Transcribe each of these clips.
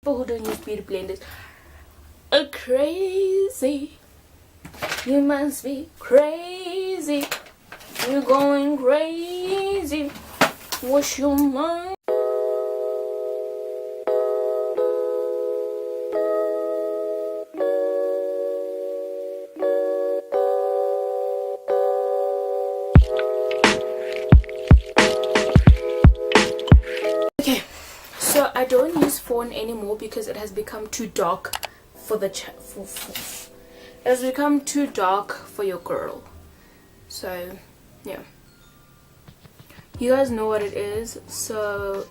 people who don't use beauty blenders are crazy. You must be crazy. You're going crazy. What's your mind? Okay, so I don't use phone anymore because it has become too dark for the it has become too dark for your girl. So yeah, you guys know what it is. So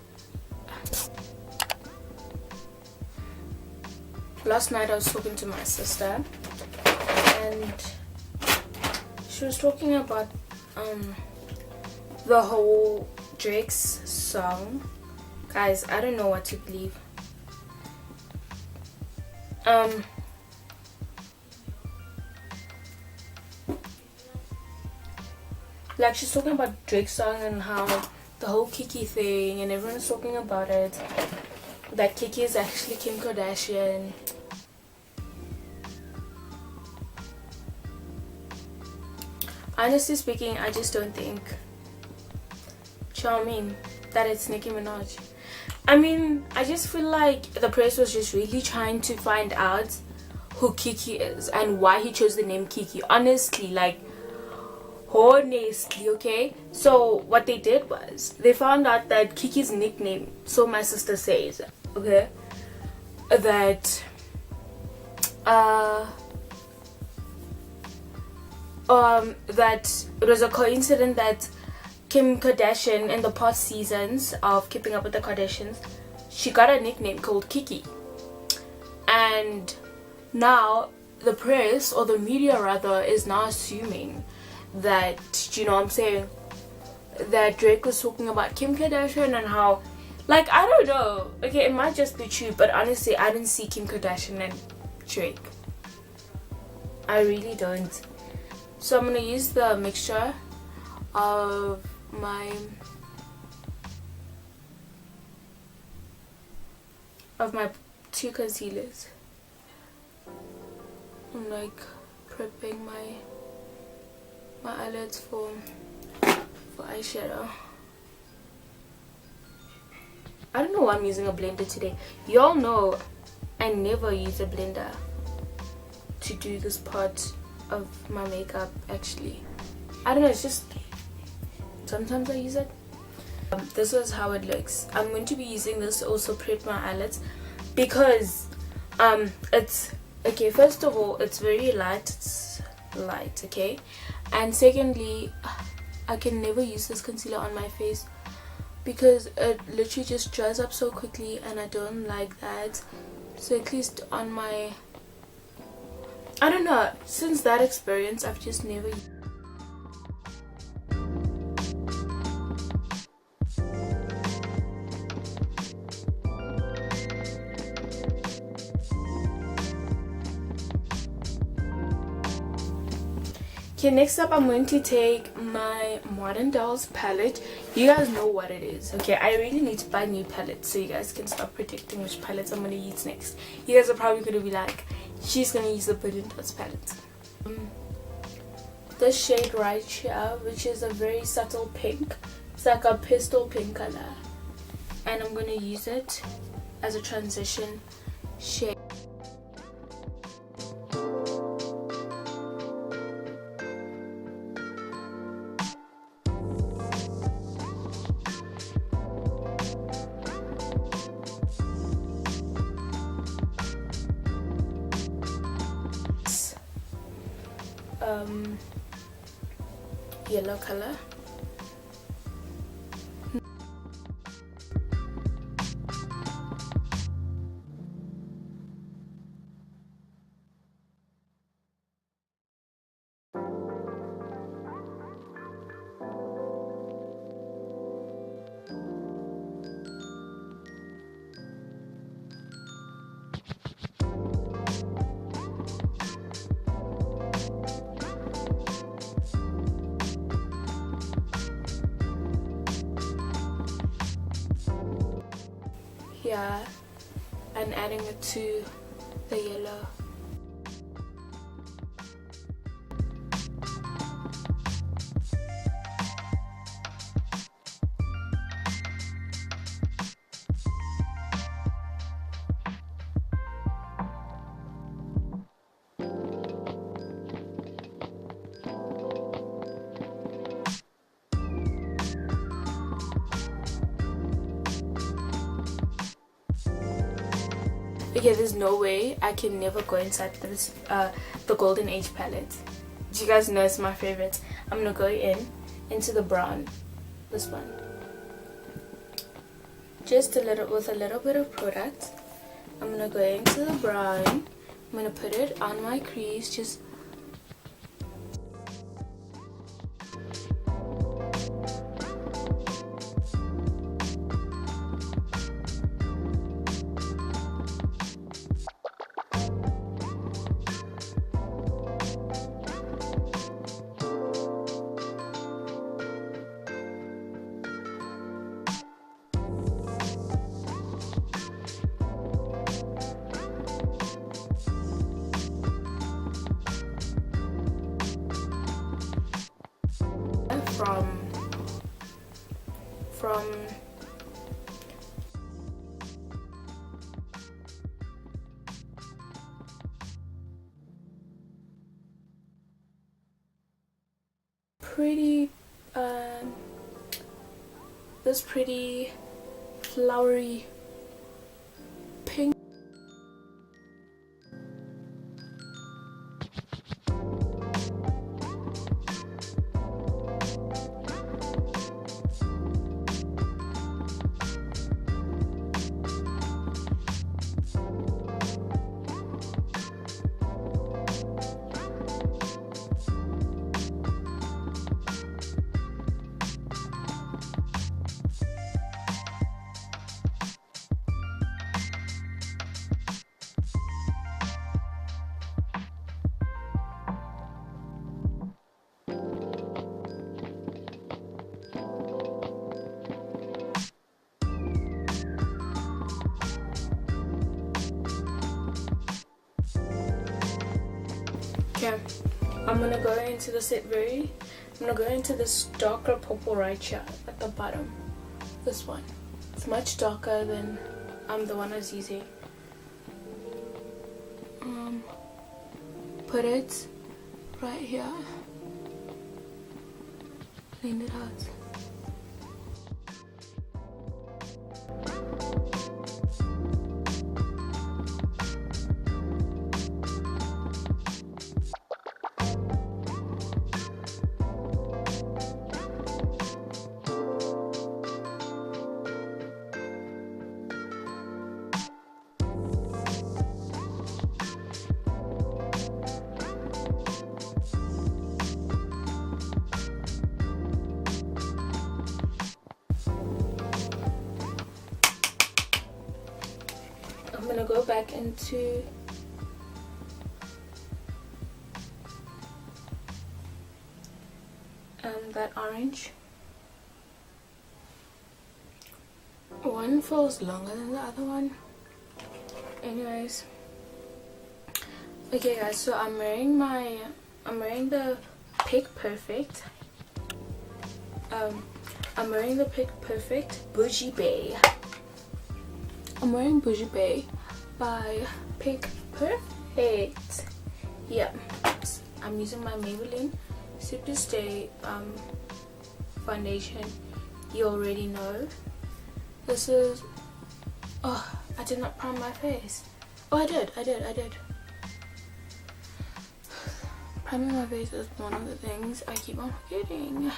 last night I was talking to my sister and she was talking about the whole Drake's song. Guys, I don't know what to believe. Like, she's talking about Drake's song and how the whole Kiki thing, and everyone's talking about it, that Kiki is actually Kim Kardashian. Honestly speaking, I just don't think, that it's Nicki Minaj. I mean, I just feel like the press was just really trying to find out who Kiki is and why he chose the name Kiki. Honestly, okay? So what they did was they found out that Kiki's nickname, so my sister says, okay, that that it was a coincidence that Kim Kardashian, in the past seasons of Keeping Up with the Kardashians, she got a nickname called Kiki. And now the press, or the media rather, is now assuming that, you know what I'm saying, that Drake was talking about Kim Kardashian and how, I don't know, okay, it might just be true, but honestly, I didn't see Kim Kardashian and Drake. I really don't. So I'm gonna use the mixture of my two concealers. I'm prepping my eyelids for eyeshadow. I don't know why I'm using a blender today. Y'all know I never use a blender to do this part of my makeup. Actually, I don't know, it's just sometimes I use it. This is how it looks. I'm going to be using this to also prep my eyelids because it's okay. First of all, it's very light. It's light, okay, and secondly, I can never use this concealer on my face because it literally just dries up so quickly, and I don't like that. So at least on my, I don't know, since that experience, I've just never. Okay, next up I'm going to take my Modern Dolls palette. You guys know what it is. Okay, I really need to buy new palettes so you guys can start predicting which palettes I'm going to use next. You guys are probably going to be like, she's going to use the Modern Dolls palette. This shade right here, which is a very subtle pink. It's like a pistol pink color. And I'm going to use it as a transition shade. Yellow color. Here and adding it to the yellow. Okay, there's no way I can never go inside this the Golden Age palette. Do you guys know it's my favorite? I'm gonna go into the brown, this one. Just with a little bit of product. I'm gonna go into the brown. I'm gonna put it on my crease, just from pretty this pretty flowery pink. Okay, I'm gonna go into this darker purple right here at the bottom. This one. It's much darker than the one I was using. Put it right here. Blend it out. I'm gonna go back into that orange. One feels longer than the other one. Anyways, okay guys, so I'm wearing the Pick Perfect. I'm wearing the Pick Perfect Bougie Bay. I'm wearing Bougie Bay by Pick Perfect. Yeah, I'm using my Maybelline Super Stay foundation. You already know. This is, oh, I did not prime my face. Oh, I did. Priming my face is one of the things I keep on forgetting.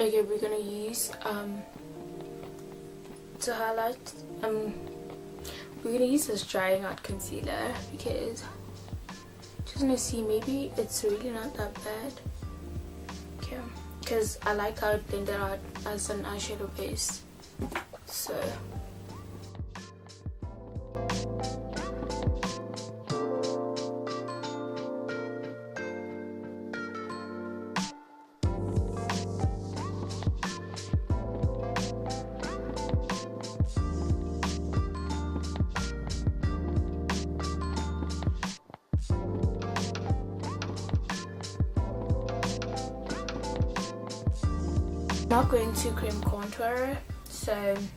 Okay, we're gonna use to highlight we're gonna use this drying out concealer because just want to see, maybe it's really not that bad. Okay, because I like how it blended out as an eyeshadow base. So not going to cream contour, so I'm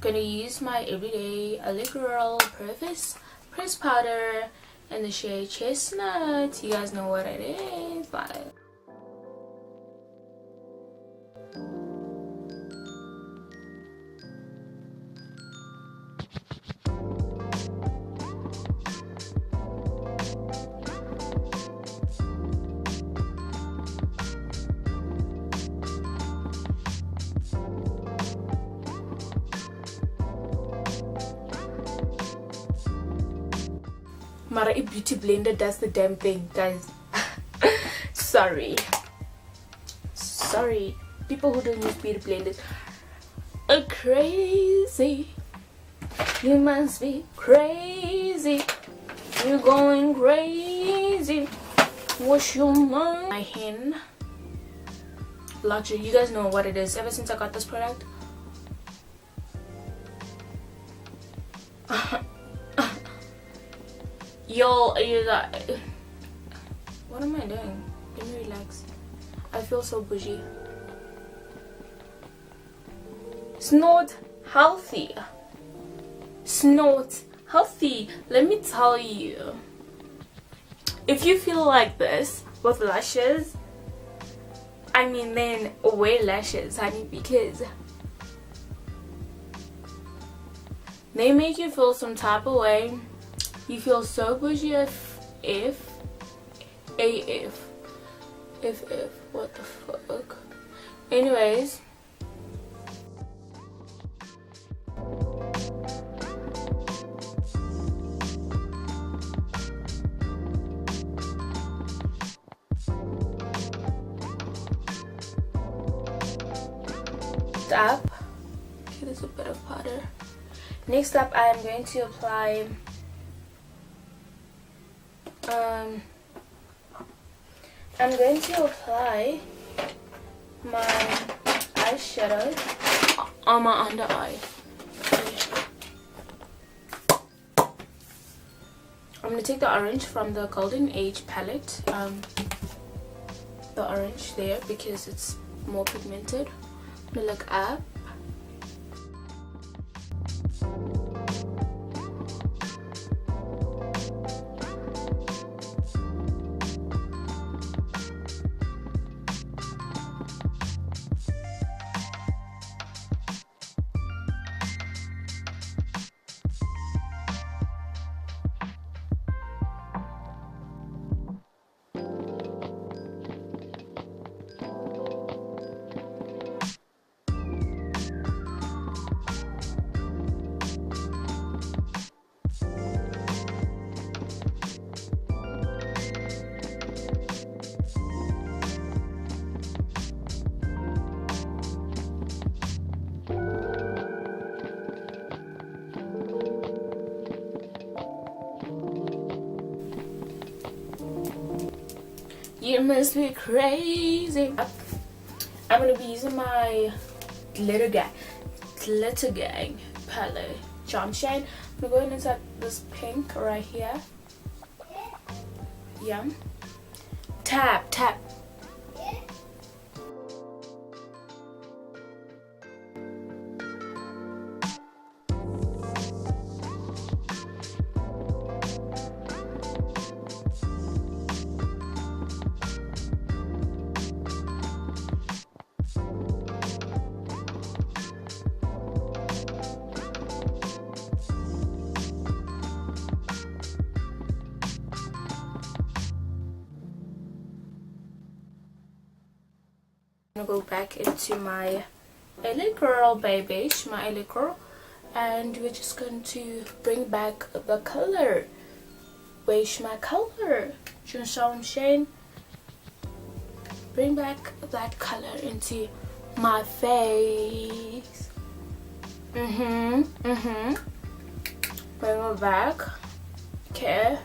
gonna use my everyday LA Girl press powder in the shade Chestnut. You guys know what it is, but Mara, a beauty blender does the damn thing, guys. sorry people who don't use beauty blenders are crazy. You must be crazy. You're going crazy. What's your mind? My hen luxury, you guys know what it is. Ever since I got this product, you're like, what am I doing? Let me relax. I feel so bougie. It's not healthy. It's not healthy. Let me tell you. If you feel like this with lashes, I mean, then wear lashes, honey, because they make you feel some type of way. You feel so bougie if what the fuck. Anyways, up, okay, there's a bit of powder. Next up, I am going to apply I'm going to apply my eyeshadow on my under eye. I'm going to take the orange from the Golden Age palette, the orange there, because it's more pigmented. I'm going to look up. You must be crazy. I'm gonna be using my glitter gang palette, John Shane. I'm gonna go in inside this pink right here. Yeah. Tap. I'm gonna go back into my LA Girl baby, my LA Girl, and we're just going to bring back the color waste my color. You know what I'm saying? Bring back that color into my face. Bring it back. Okay,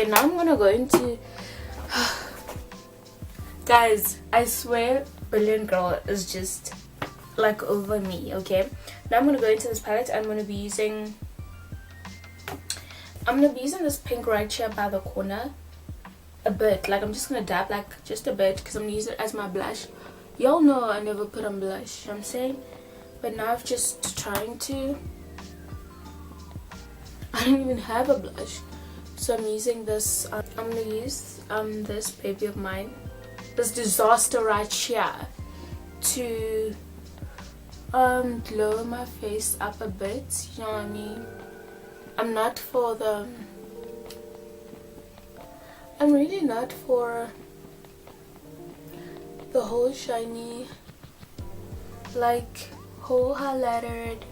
now I'm gonna go into guys, I swear Brilliant Girl is just like over me. Okay, now I'm gonna go into this palette. I'm gonna be using this pink right here by the corner a bit. Like I'm just gonna dab like just a bit because I'm gonna use it as my blush. Y'all know I never put on blush, you know what I'm saying? But now I'm just trying to. I don't even have a blush, so I'm using this. I'm gonna use this baby of mine, this disaster right here, to glow my face up a bit. You know what I mean? I'm really not for the whole shiny, like whole highlighted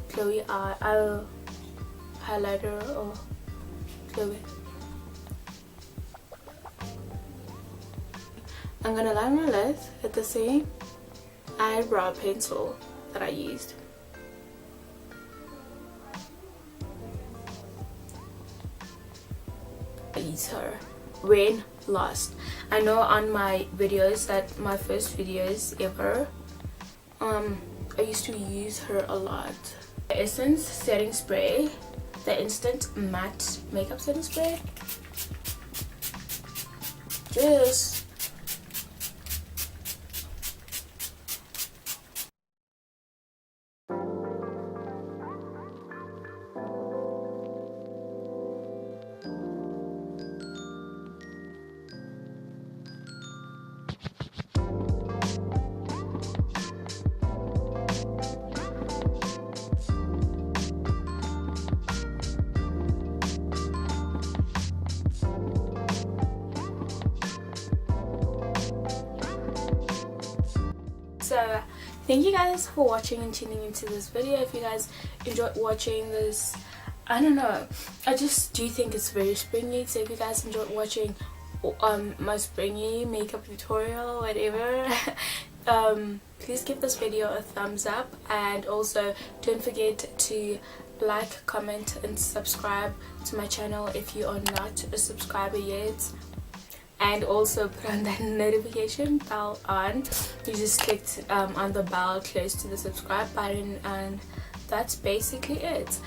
glowy eye highlighter or glowy. I'm gonna line my lips with the same eyebrow pencil that I used. I use her when last. I know on my videos, that my first videos ever, I used to use her a lot. The Essence setting spray, the instant matte makeup setting spray. Just so thank you guys for watching and tuning into this video. If you guys enjoyed watching this, I don't know, I just do think it's very springy. So if you guys enjoyed watching my springy makeup tutorial or whatever, please give this video a thumbs up, and also don't forget to like, comment and subscribe to my channel if you are not a subscriber yet. And also put on that notification bell on. You just clicked on the bell close to the subscribe button, and that's basically it.